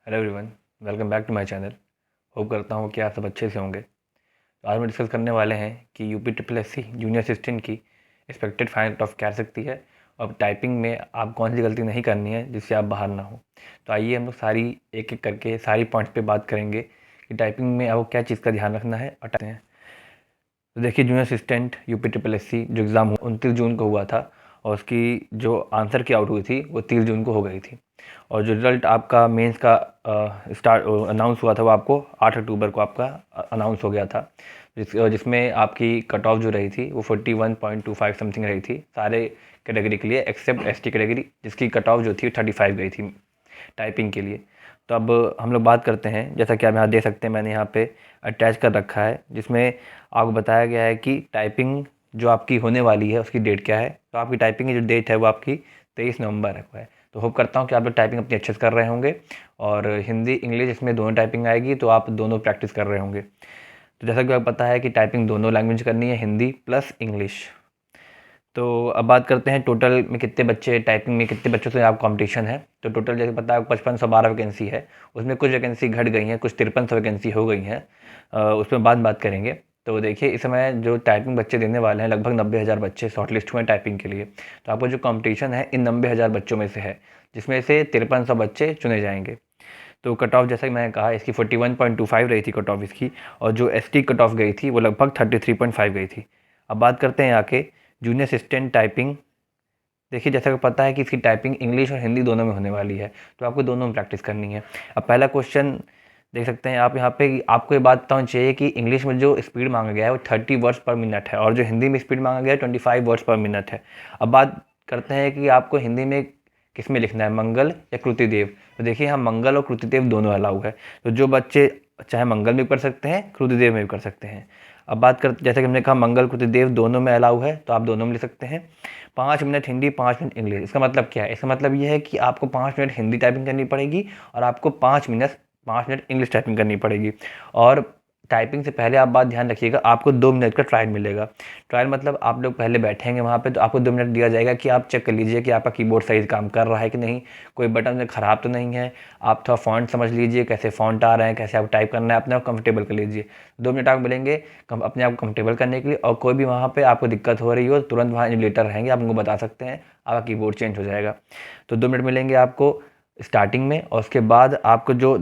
Hello everyone, welcome back to my channel. Hope करता हूँ कि आप सब अच्छे से होंगे। तो आज हम डिस्कस करने वाले हैं कि UP triple S C junior assistant की एक्सपेक्टेड फाइनल कट ऑफ क्या आ सकती है और टाइपिंग में आप कौन सी गलती नहीं करनी है जिससे आप बाहर ना हो। तो आइए हम लोग सारी एक एक करके सारी पॉइंट्स पे बात करेंगे कि टाइपिंग में आपको क्या चीज़ का ध्यान रखना है और टाइपिंग है। तो देखिए, junior assistant UP triple S C जो एग्ज़ाम 29 जून को हुआ था और उसकी जो आंसर की आउट हुई थी वो 30 जून को हो गई थी। और जो रिज़ल्ट आपका मेंस का स्टार्ट अनाउंस हुआ था वो आपको 8 अक्टूबर को आपका अनाउंस हो गया था, जिसमें आपकी कट ऑफ जो रही थी वो 41.25 समथिंग रही थी सारे कैटेगरी के लिए एक्सेप्ट एसटी कैटेगरी, जिसकी कट ऑफ जो थी 35 गई थी टाइपिंग के लिए। तो अब हम लोग बात करते हैं, जैसा कि आप यहाँ देख सकते हैं मैंने यहाँ पे अटैच कर रखा है, जिसमें आपको बताया गया है कि टाइपिंग जो आपकी होने वाली है उसकी डेट क्या है। तो आपकी टाइपिंग की जो डेट है वो आपकी 23 नवंबर को है। तो होप करता हूँ कि आप लोग टाइपिंग अपनी अच्छे से कर रहे होंगे और हिंदी इंग्लिश इसमें दोनों टाइपिंग आएगी, तो आप दोनों प्रैक्टिस कर रहे होंगे। तो जैसा कि आपको पता है कि टाइपिंग दोनों लैंग्वेज करनी है, हिंदी प्लस इंग्लिश। तो अब बात करते हैं टोटल में कितने बच्चे टाइपिंग में कितने बच्चों से आप कंपटीशन है। तो टोटल जैसे पता है 5512 वैकेंसी है, उसमें कुछ वैकेंसी घट गई हैं, कुछ 5300 वैकेंसी हो गई हैं। उसमें बात करेंगे। तो देखिए, इस समय जो टाइपिंग बच्चे देने वाले हैं लगभग 90,000 बच्चे शॉर्टलिस्ट हुए हैं टाइपिंग के लिए। तो आपको जो कंपटीशन है इन 90,000 बच्चों में से है, जिसमें से 5300 बच्चे चुने जाएंगे। तो कट ऑफ जैसा कि मैंने कहा इसकी 41.25 रही थी कट ऑफ इसकी, और जो एसटी कट ऑफ गई थी वो लगभग 33.5 गई थी। अब बात करते हैं आके जूनियर असिस्टेंट टाइपिंग। देखिए, जैसा कि पता है कि इसकी टाइपिंग इंग्लिश और हिंदी दोनों में होने वाली है, तो आपको दोनों में प्रैक्टिस करनी है। अब पहला क्वेश्चन देख सकते हैं आप यहाँ पे कि आपको ये बात बताना चाहिए कि इंग्लिश में जो स्पीड मांगा गया है वो 30 वर्ड्स पर मिनट है और जो हिंदी में स्पीड मांगा गया है 25 वर्ड्स पर मिनट है। अब बात करते हैं कि आपको हिंदी में किस में लिखना है, मंगल या कृतिदेव। तो देखिए, यहाँ मंगल और कृतिदेव दोनों अलाउ है, तो जो बच्चे चाहे मंगल में भी कर सकते हैं कृतिदेव में भी कर सकते हैं। अब बात कर, जैसे कि हमने कहा मंगल कृतिदेव दोनों में अलाउ है, तो आप दोनों में लिख सकते हैं। 5 मिनट हिंदी 5 मिनट इंग्लिश। इसका मतलब क्या है? इसका मतलब ये है कि आपको 5 मिनट हिंदी टाइपिंग करनी पड़ेगी और आपको 5 मिनट इंग्लिश टाइपिंग करनी पड़ेगी। और टाइपिंग से पहले आप बात ध्यान रखिएगा, आपको 2 मिनट का ट्रायल मिलेगा। ट्रायल मतलब आप लोग पहले बैठेंगे वहाँ पे, तो आपको 2 मिनट दिया जाएगा कि आप चेक कर लीजिए कि आपका कीबोर्ड सही से काम कर रहा है कि नहीं, कोई बटन से ख़राब तो नहीं है। आप थोड़ा फ़ॉन्ट समझ लीजिए, कैसे फ़ॉन्ट आ रहे हैं, कैसे आप टाइप करना है, अपने आप कंफर्टेबल कर लीजिए। 2 मिनट आपको मिलेंगे अपने आप को कंफर्टेबल करने के लिए। और कोई भी वहाँ पे आपको दिक्कत हो रही हो तुरंत वहाँ इन्विजिलेटर रहेंगे, आप उनको बता सकते हैं, आपका कीबोर्ड चेंज हो जाएगा। तो 2 मिनट मिलेंगे आपको स्टार्टिंग में, और उसके बाद आपको जो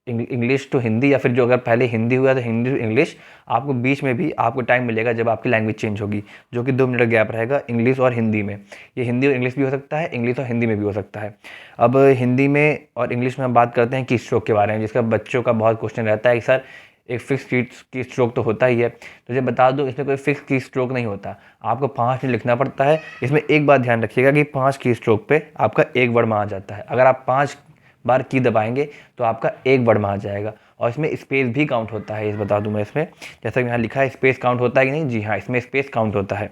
इंग्लिश टू हिंदी, या फिर जो अगर पहले हिंदी हुआ तो हिंदी टू इंग्लिश, आपको बीच में भी आपको टाइम मिलेगा जब आपकी लैंग्वेज चेंज होगी, जो कि 2 मिनट गैप रहेगा इंग्लिश और हिंदी में। ये हिंदी और इंग्लिश भी हो सकता है, इंग्लिश और हिंदी में भी हो सकता है। अब हिंदी में और इंग्लिश में हम बात करते हैं की स्ट्रोक के बारे में, जिसका बच्चों का बहुत क्वेश्चन रहता है कि सर एक फिक्स की स्ट्रोक तो होता ही है। तो ये बता दूं, इसमें कोई फिक्स की स्ट्रोक नहीं होता, आपको 5 मिनट लिखना पड़ता है। इसमें एक बात ध्यान रखिएगा कि 5 की स्ट्रोक पे आपका एक वर्ड में आ जाता है। अगर आप 5 बार की दबाएंगे तो आपका एक वर्ड में आ जाएगा। और इसमें स्पेस भी काउंट होता है, इस बता दूं मैं इसमें, जैसा कि यहाँ लिखा है स्पेस काउंट होता है कि नहीं, जी हाँ, इसमें स्पेस काउंट होता है।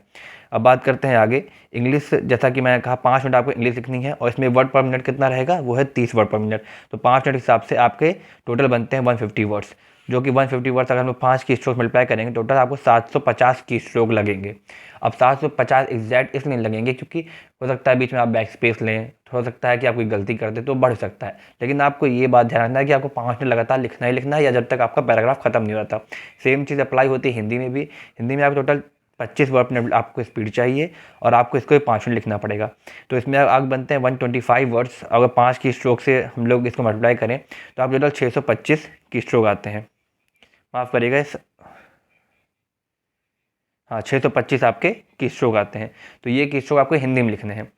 अब बात करते हैं आगे इंग्लिश। जैसा कि मैंने कहा 5 मिनट आपको इंग्लिश लिखनी है और इसमें वर्ड पर मिनट कितना रहेगा, वो है 30 वर्ड पर मिनट। तो 5 मिनट के हिसाब से आपके टोटल बनते हैं 150 वर्ड्स, जो कि 150 वर्ड्स अगर हम 5 की स्ट्रोक मल्टीप्लाई करेंगे टोटल आपको 750 की स्ट्रोक लगेंगे। अब 750 एग्जैक्ट इसलिए लगेंगे क्योंकि हो सकता है बीच में आप बैक स्पेस लें, हो सकता है कि आप कोई गलती कर दे तो बढ़ सकता है। लेकिन आपको ये बात ध्यान रखना है कि आपको 5 मिनट लगातार लिखना ही लिखना है, या जब तक आपका पैराग्राफ खत्म नहीं होता। सेम चीज़ अप्लाई होती है हिंदी में भी। हिंदी में आपको टोटल 25 वर्ड मिनट आपको स्पीड चाहिए और आपको इसको 5 मिनट लिखना पड़ेगा। तो इसमें आग बनते हैं 125 वर्ड्स। अगर 5 की स्ट्रोक से हम लोग इसको मल्टीप्लाई करें तो आप टोटल 625 की स्ट्रोक आते हैं। माफ़ करिएगा, हाँ, 625 आपके की स्ट्रोक आते हैं। तो ये की स्ट्रोक आपको हिंदी में लिखने हैं।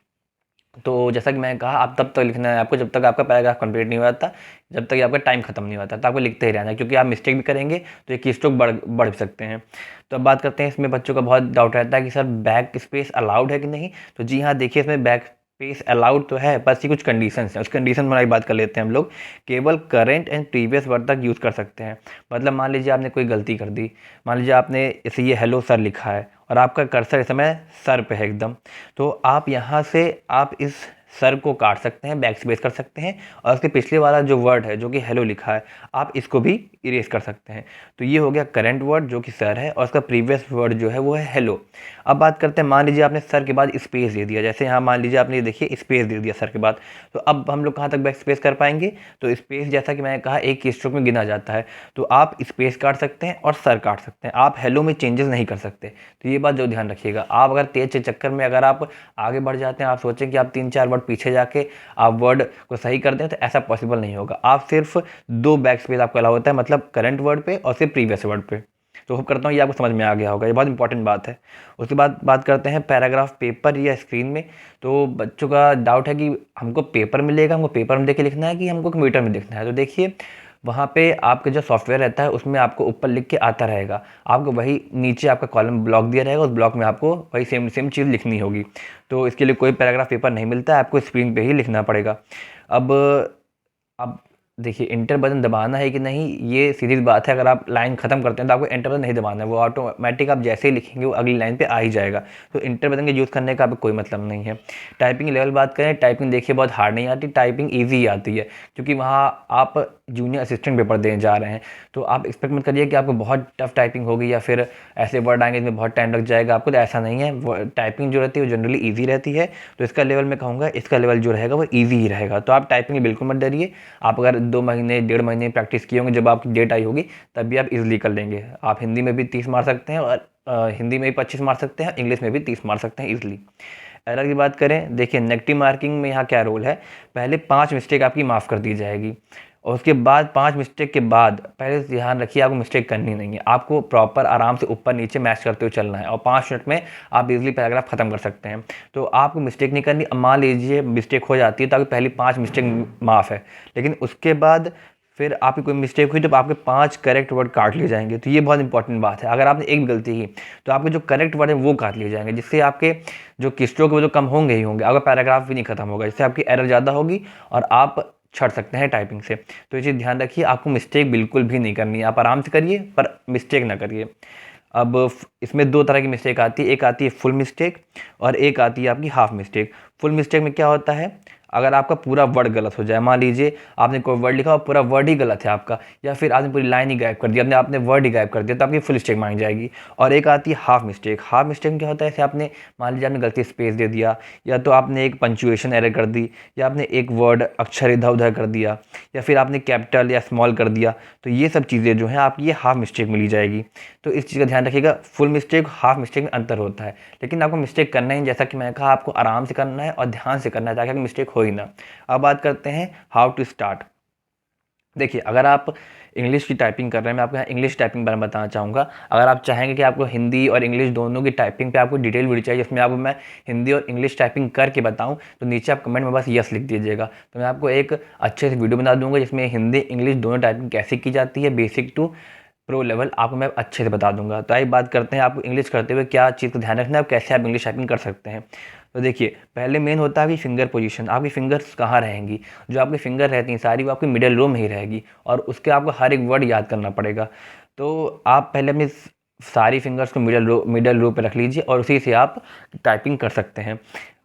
तो जैसा कि मैंने कहा, आप तब तक लिखना है आपको जब तक आपका पैराग्राफ कंप्लीट नहीं हो जाता, जब तक आपका टाइम खत्म नहीं होता, तो आपको लिखते ही रहना है, क्योंकि आप मिस्टेक भी करेंगे तो ये की स्ट्रोक बढ़ भी सकते हैं। तो अब बात करते हैं, इसमें बच्चों का बहुत डाउट रहता है कि सर बैक स्पेस अलाउड है कि नहीं। तो जी हाँ, देखिए इसमें बैक स्पेस अलाउड तो है, बस ये कुछ कंडीशंस हैं, उस कंडीशन में हमारी बात कर लेते हैं हम लोग। केवल करेंट एंड प्रीवियस वर्ड तक यूज़ कर सकते हैं। मतलब मान लीजिए आपने कोई गलती कर दी, मान लीजिए आपने जैसे ये हेलो सर लिखा है और आपका कर्सर इस समय सर पे है एकदम, तो आप यहाँ से आप इस सर को काट सकते हैं, बैक स्पेस कर सकते हैं, और उसके पिछले वाला जो वर्ड है जो कि हेलो लिखा है, आप इसको भी इरेज कर सकते हैं। तो ये हो गया करंट वर्ड जो कि सर है, और उसका प्रीवियस वर्ड जो है वो है हेलो। अब बात करते हैं, मान लीजिए आपने सर के बाद स्पेस दे दिया, जैसे यहाँ मान लीजिए आपने ये देखिए स्पेस दे दिया सर के बाद, तो अब हम लोग कहाँ तक बैक स्पेस कर पाएंगे? तो स्पेस जैसा कि मैंने कहा एक स्ट्रोक में गिना जाता है, तो आप स्पेस काट सकते हैं और सर काट सकते हैं, आप हेलो में चेंजेस नहीं कर सकते। तो ये बात जो ध्यान रखिएगा, आप अगर तेज के चक्कर में अगर आप आगे बढ़ जाते हैं, आप सोचें कि आप 3-4 वर्ड पीछे जाके आप वर्ड को सही कर दें, तो ऐसा पॉसिबल नहीं होगा। आप सिर्फ 2 बैक स्पेस आपको अलाउ होता है, मतलब करंट वर्ड पे और सिर्फ प्रीवियस वर्ड पे। तो होप करता हूँ ये आपको समझ में आ गया होगा, ये बहुत इंपॉर्टेंट बात है। उसके बाद बात करते हैं पैराग्राफ पेपर या स्क्रीन में। तो बच्चों का डाउट है कि हमको पेपर मिलेगा, हमको पेपर में देख के लिखना है कि हमको कंप्यूटर में लिखना है। तो देखिए वहाँ पे आपके जो सॉफ्टवेयर रहता है उसमें आपको ऊपर लिख के आता रहेगा, आपको वही नीचे आपका कॉलम ब्लॉक दिया रहेगा, उस ब्लॉक में आपको वही सेम सेम चीज़ लिखनी होगी। तो इसके लिए कोई पैराग्राफ पेपर नहीं मिलता है, आपको स्क्रीन पे ही लिखना पड़ेगा। अब देखिए इंटर बटन दबाना है कि नहीं, ये सीधी बात है। अगर आप लाइन ख़त्म करते हैं तो आपको एंटर बटन नहीं दबाना है, वो ऑटोमेटिक आप जैसे ही लिखेंगे वो अगली लाइन पे आ ही जाएगा। तो इंटर बटन के यूज़ करने का आपको कोई मतलब नहीं है। टाइपिंग लेवल बात करें, टाइपिंग देखिए बहुत हार्ड नहीं आती, टाइपिंग ईजी आती है, क्योंकि वहाँ आप जूनियर असिस्टेंट पेपर देने जा रहे हैं। तो आप एक्सपेक्ट मत करिए कि आपको बहुत टफ टाइपिंग होगी या फिर ऐसे वर्ड आएंगे जिसमें बहुत टाइम लग जाएगा आपको, तो ऐसा नहीं है। टाइपिंग जो रहती है वो जनरली ईजी रहती है, तो इसका लेवल मैं कहूँगा इसका लेवल जो रहेगा वो ईजी ही रहेगा। तो आप टाइपिंग बिल्कुल मत डरिए, आप अगर 2 महीने 1.5 महीने प्रैक्टिस किए होंगे, जब आपकी डेट आई होगी तब भी आप इजीली कर लेंगे। आप हिंदी में भी 30 मार सकते हैं, और हिंदी में भी 25 मार सकते हैं, इंग्लिश में भी 30 मार सकते हैं इजीली। एरर की बात करें, देखिए नेगेटिव मार्किंग में यहाँ क्या रोल है, पहले 5 मिस्टेक आपकी माफ़ कर दी जाएगी, और उसके बाद 5 मिस्टेक के बाद पहले ध्यान रखिए आपको मिस्टेक करनी नहीं है, आपको प्रॉपर आराम से ऊपर नीचे मैच करते हुए चलना है, और 5 मिनट में आप इजीली पैराग्राफ ख़त्म कर सकते हैं। तो आपको मिस्टेक नहीं करनी। अब मान लीजिए मिस्टेक हो जाती है तो आपकी पहली 5 मिस्टेक माफ़ है, लेकिन उसके बाद फिर आपकी कोई मिस्टेक हुई तो आपके 5 करेक्ट वर्ड काट लिए जाएंगे। तो ये बहुत इंपॉर्टेंट बात है, अगर आपने एक भी गलती की तो आपके जो करेक्ट वर्ड है वो काट लिए जाएंगे, जिससे आपके जो किस्ट्रोक वो जो कम होंगे ही होंगे, अगर पैराग्राफ भी नहीं खत्म होगा, जिससे आपकी एरर ज़्यादा होगी और आप छट सकते हैं टाइपिंग से। तो ये चीज़ ध्यान रखिए, आपको मिस्टेक बिल्कुल भी नहीं करनी है, आप आराम से करिए पर मिस्टेक ना करिए। अब इसमें 2 तरह की मिस्टेक आती है, एक आती है फुल मिस्टेक और एक आती है आपकी हाफ मिस्टेक। फुल मिस्टेक में क्या होता है, अगर आपका पूरा वर्ड गलत हो जाए, मान लीजिए आपने कोई वर्ड लिखा और पूरा वर्ड ही गलत है आपका, या फिर आपने पूरी लाइन ही गायब कर दी, आपने वर्ड ही गायब कर दिया, तो आपकी फुल मिस्टेक मांगी जाएगी। और एक आती है हाफ मिस्टेक। हाफ मिस्टेक में क्या होता है, जैसे आपने मान लीजिए आपने गलती स्पेस दे दिया, या तो आपने एक पंचुएशन एरर कर दी, या आपने एक वर्ड अक्षर इधर उधर कर दिया, या फिर आपने कैपिटल या स्मॉल कर दिया, तो ये सब चीज़ें जो हैं आपकी ये हाफ मिस्टेक मिली जाएगी। तो इस चीज़ का ध्यान रखिएगा, फुल मिस्टेक हाफ मिस्टेक में अंतर होता है, लेकिन आपको मिस्टेक करना ही, जैसा कि मैंने कहा, आपको आराम से करना है और ध्यान से करना है ताकि मिस्टेक हो ही ना। अब बात करते हैं हाउ टू स्टार्ट। देखिए अगर आप इंग्लिश की टाइपिंग कर रहे हैं, मैं आपको यहाँ इंग्लिश टाइपिंग बारे में बताना चाहूँगा। अगर आप चाहेंगे कि आपको हिंदी और इंग्लिश दोनों की टाइपिंग पे आपको डिटेल वीडियो चाहिए जिसमें आपको मैं हिंदी और इंग्लिश टाइपिंग करके बताऊँ, तो नीचे आप कमेंट में बस यस लिख दीजिएगा, तो मैं आपको एक अच्छे से वीडियो बना दूंगा जिसमें हिंदी इंग्लिश दोनों टाइपिंग कैसे की जाती है, बेसिक टू प्रो लेवल आपको मैं अच्छे से बता दूंगा। तो आइए बात करते हैं आपको इंग्लिश करते हुए क्या चीज़ का ध्यान रखना है और कैसे आप इंग्लिश टाइपिंग कर सकते हैं। तो देखिए पहले मेन होता है कि फिंगर पोजीशन, आपकी फिंगर्स कहाँ रहेंगी। जो आपकी फिंगर रहती हैं सारी वो आपकी मिडिल रो में ही रहेगी, और उसके आपको हर एक वर्ड याद करना पड़ेगा। तो आप पहले अपनी सारी फिंगर्स को मिडिल रो पे रख लीजिए और उसी से आप टाइपिंग कर सकते हैं।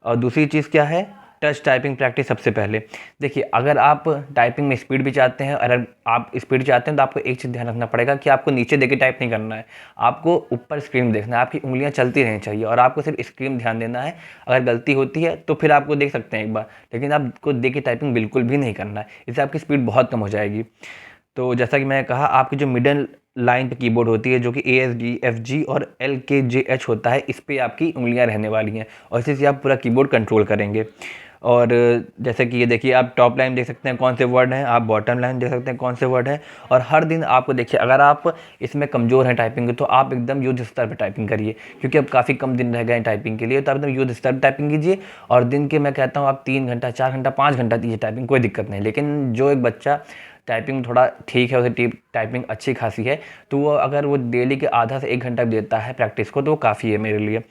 और दूसरी चीज़ क्या है, टच टाइपिंग प्रैक्टिस सबसे पहले। देखिए अगर आप टाइपिंग में स्पीड भी चाहते हैं, अगर आप स्पीड चाहते हैं तो आपको एक चीज़ ध्यान रखना पड़ेगा कि आपको नीचे देख के टाइप नहीं करना है, आपको ऊपर स्क्रीन देखना है, आपकी उंगलियां चलती रहनी चाहिए और आपको सिर्फ स्क्रीन ध्यान देना है। अगर गलती होती है तो फिर आपको देख सकते हैं एक बार, लेकिन आपको देख के टाइपिंग बिल्कुल भी नहीं करना है, इससे आपकी स्पीड बहुत कम हो जाएगी। तो जैसा कि मैंने कहा, आपकी जो मिडल लाइन पे कीबोर्ड होती है जो कि ASD FG और LKJH होता है, इस पे आपकी उंगलियां रहने वाली हैं और इसी से आप पूरा कीबोर्ड कंट्रोल करेंगे। और जैसे कि ये देखिए आप टॉप लाइन देख सकते हैं कौन से वर्ड हैं, आप बॉटम लाइन देख सकते हैं कौन से वर्ड हैं। और हर दिन आपको देखिए अगर आप इसमें कमज़ोर हैं टाइपिंग के, तो आप एकदम युद्ध स्तर पर टाइपिंग करिए, क्योंकि अब काफ़ी कम दिन रह गए हैं टाइपिंग के लिए। तो आप एकदम युद्ध स्तर पर टाइपिंग कीजिए और दिन के मैं कहता हूँ आप 3 घंटा 4 घंटा 5 घंटा दीजिए टाइपिंग, कोई दिक्कत नहीं। लेकिन जो एक बच्चा टाइपिंग थोड़ा ठीक है, उसे टाइपिंग अच्छी खासी है, तो वो अगर वो डेली के आधा से 1 घंटा भी देता है प्रैक्टिस को तो वो काफ़ी है मेरे लिए।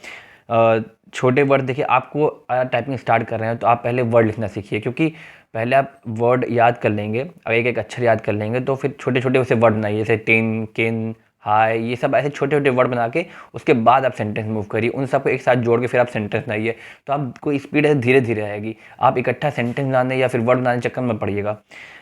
छोटे वर्ड देखिए, आपको टाइपिंग स्टार्ट कर रहे हैं तो आप पहले वर्ड लिखना सीखिए, क्योंकि पहले आप वर्ड याद कर लेंगे, एक एक अक्षर याद कर लेंगे, तो फिर छोटे छोटे उसे वर्ड बनाइए, जैसे टेन केन हाय, ये सब ऐसे छोटे छोटे वर्ड बना के उसके बाद आप सेंटेंस मूव करिए, उन सबको एक साथ जोड़ के फिर आप सेंटेंस बनाइए, तो आपको स्पीड ऐसे धीरे धीरे आएगी। आप इकट्ठा सेंटेंस बनाने या फिर वर्ड बनाने के चक्कर में पड़िएगा।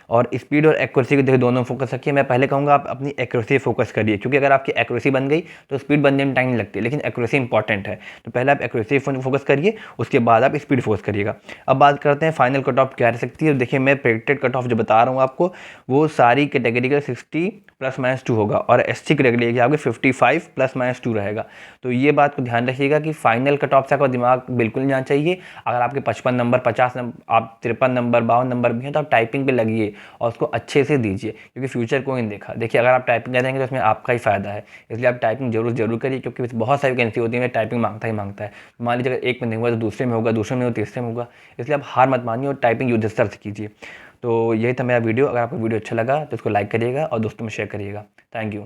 और स्पीड और एक्यूरेसी को देखिए दोनों फोकस रखिए। मैं पहले कहूँगा आप अपनी एक्यूरेसी फोकस करिए, क्योंकि अगर आपकी एक्यूरेसी बन गई तो स्पीड बनने में टाइम नहीं लगती, लेकिन एक्यूरेसी इंपॉर्टेंट है। तो पहले आप एक्यूरेसी फोकस करिए, उसके बाद आप स्पीड फोकस करिएगा। अब बात करते हैं फाइनल कट ऑफ क्या रह सकती है। देखिए मैं प्रेडिक्टेड कट ऑफ जो बता रहा हूँ आपको, वो सारी कैटेगरी का 60 +-2 होगा और SC कैटेगरी की आपकी 55 +-2 रहेगा। तो ये बात को ध्यान रखिएगा कि फाइनल कट ऑफ से आपका दिमाग बिल्कुल नहीं जाना चाहिए। अगर आपके 55 नंबर, 50 नंबर, आप 53 नंबर, 52 नंबर भी हैं, तो आप टाइपिंग पे लगिए और उसको अच्छे से दीजिए, क्योंकि फ्यूचर कोई नहीं देखा। देखिए अगर आप टाइपिंग करेंगे तो उसमें आपका ही फ़ायदा है, इसलिए आप टाइपिंग जरूर करिए, क्योंकि बहुत सारी वैकेंसी होती है टाइपिंग मांगता है। मान लीजिए अगर एक में नहीं हुआ तो दूसरे में होगा, दूसरे में हो तीसरे में होगा, इसलिए आप हार मत मानिए और टाइपिंग युद्धस्तर से कीजिए। तो यही था मेरा वीडियो। अगर आपको वीडियो अच्छा लगा तो इसको लाइक करिएगा और दोस्तों में शेयर करिएगा। Thank you.